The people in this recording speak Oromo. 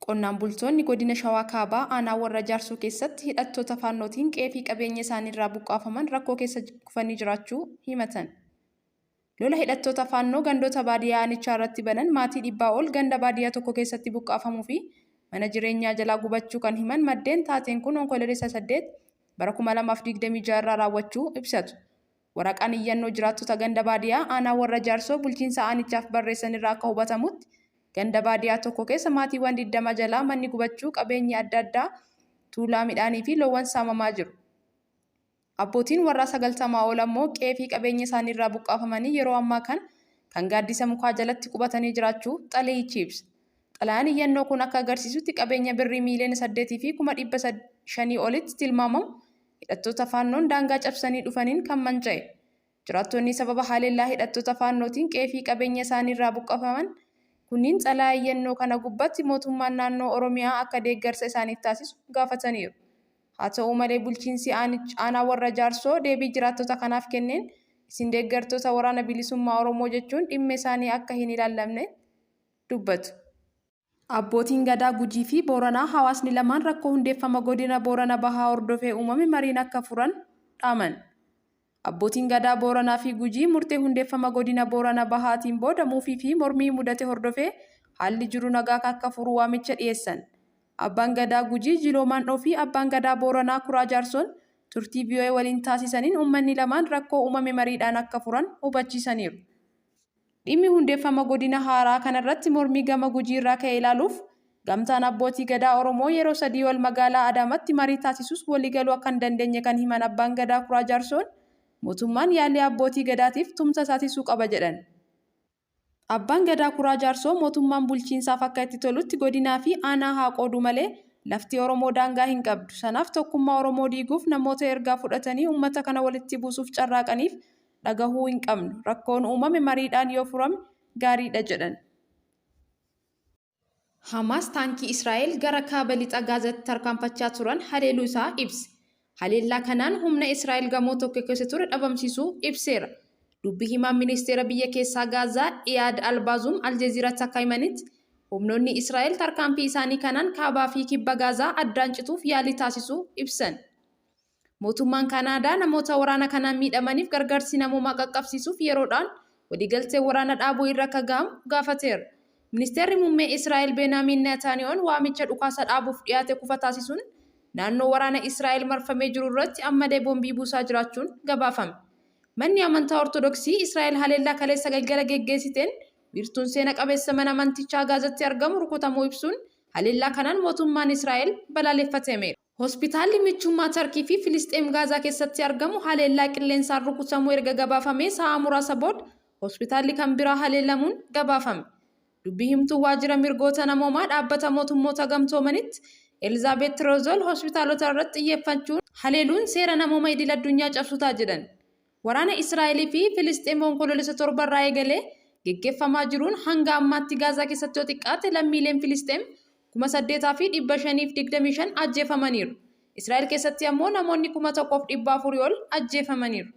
Qonnaan bultoonni godina Shawaa Kaabaa aanaa warra Jaarsoo keessatti hidhattoota faannootiin qe'ee qabeenya isaaniirraa buqqaafaman rakkoo keessa kufanii jiraachuu himatan. Lola hidhattoota faannoo gandoota baadiyyaa aanichaa irratti banan maatii 100 ol ganda baadiyyaa tokko keessatti buqqaafamuu fi mana jireenyaa jalaa gubachuu kan himan maddeen taateen kun onkololeessa 8 bara 2026 irraa raawwachuu ibsatu. Waraqaan iyyannoo jiraattota ganda baadiyyaa aanaa warra Jaarsoo bulchiinsa aanichaaf barreessan irraa akka hubatamutti ganda baadiyyaa tokko keessa maatiiwwan 20 jalaa manni gubachuu qabeenyi adda addaa tuulaa midhaanii fi loowwan saamamaa jiru. Abbootiin warraa 90 ol ammoo qe'ee qabeenya isaaniirraa buqqaafamanii yeroo ammaa kan gaaddisa mukaa jalatti qubatanii jiraachuu xalayichi ibsa. Xalayaan iyyannoo kun akka agarsiisutti qabeenya birrii miiliyoona 8 fi 500,000 olitti tilmaamamu hidhattoota faannoon daangaa cabsanii dhufaniin kan manca'e. Jiraattonni sababa haleellaa hidhattoota faannootiin qe'ee qabeenya isaaniirraa buqqaafaman kunniin xalayaa iyyannoo kana gubbaatti mootummaan naannoo Oromiyaa akka deeggarsa isaaniif taasisu gaafataniiru. Haa ta'u malee bulchiinsi aanaa warra Jaarsoo deebii jiraattota kanaaf kenneen isin deeggartoota waraana bilisummaa Oromoo jechuun dhimma isaanii akka hin ilaallamne dubbatu. Abbootiin gadaa Gujii fi Booranaa hawaasni lamaan rakkoo hundeeffama godina Boorana Bahaa hordofee uumame mariin akka furan dhaaman. Abbootiin gadaa Booranaa fi Gujii murtee hundeeffama godina Boorana Bahaatiin booda muufii fi mormii mudate hordofee haalli jiru nagaa akka furu waamicha dhiyeessan. Abbaan gadaa Gujii Jiloomaandhoo fi abbaan gadaa Booranaa Kuraa Jaarsoon turtii VOA waliin taasisaniin uummanni lamaan rakkoo uumame mariidhaan akka furan hubachiisaniiru. Dhimmi hundeeffama godina haaraa kanarratti mormii gama Gujii irraa ka'e ilaaluuf gamtaan abbootii gadaa Oromoo yeroo 3 ol magaalaa Adaamaatti marii taasisus waliigaluu akka hin dandeenye kan himan abbaan gadaa Kuraa Jaarsoon mootummaan yaalii abbootii gadaatiif tumsa taasisuu qaba jedhan. Abbaan gadaa Kuraa Jaarsoo mootummaan bulchiinsaaf akka itti tolutti godinaa fi aanaa haa qoodu malee lafti Oromoo daangaa hin qabdu. Sanaaf tokkummaa Oromoo diiguuf namoota ergaa fudhatanii uummata kana walitti buusuuf carraaqaniif dhagahuu hin qabnu. Rakkoon uumame mariidhaan yoo furame gaariidha jedhan. Hamaas taankii Israa'el gara kaaba lixa Gaazatti tarkaanfachaa turan haleeluu isaa ibse. Haleellaa kanaan humna Israa'el gamoo tokko keessa ture dhabamsiisuu ibseera. Dubbi himaan ministeera biyya keessaa Gaazaa Iyaad Albaazuum Aljeziiraatti akka himanitti humnoonni Israa'el tarkaanfii isaanii kanaan kaabaa fi kibba Gaazaa addaan cituuf yaalii taasisuu ibsan. Mootummaan Kanaadaa namoota waraana kanaan miidhamaniif gargaarsi namoomaa qaqqabsiisuuf yeroodhaan waliigaltee waraana dhaabuu irra akka ga'amu gaafateera. Ministeerri muummee Israa'el Benaamin Netanyahuun waamicha dhukaasa dhaabuuf dhiyaate kufa taasisuun naannoo waraana Israa'el marfamee jiru irratti ammallee boombii buusaa jiraachuun gabaafame. Manni amantaa Ortodoksii Israa'el haleellaa kaleessa galgala geggeessiteen wiirtuun seena qabeessa mana amantichaa Gaazatti argamu rukutamuu ibsuun haleellaa kanaan mootummaan Israa'el balaaleffateera. Hospitaalli michummaa Tarkii fi Filisxeem Gaazaa keessatti argamu haleellaa qilleensaan rukutamuu erga gabaafamee sa'a muraasa booda hospitaalli kan biraa haleellamuun gabaafame. Dubbii himtuu waajjira mirgoota namoomaa dhaabbata mootummoota gamtoomanitti Elizaabeet Roozol hospitaalota irratti xiyyeeffachuun haleeluun seera namooma idil addunyaa cabsutaa jedhan. Waraana Israa'elii fi Filisxeem onkololeessa 7 irraa eegalee geggeeffamaa jiruun hanga ammaatti Gaazaa keessatti yoo xiqqaate lammiileen Filisxeem 8,525 ajjeefamaniiru. Israa'el keessatti ammoo namoonni 1,400 ol ajjeefamaniiru.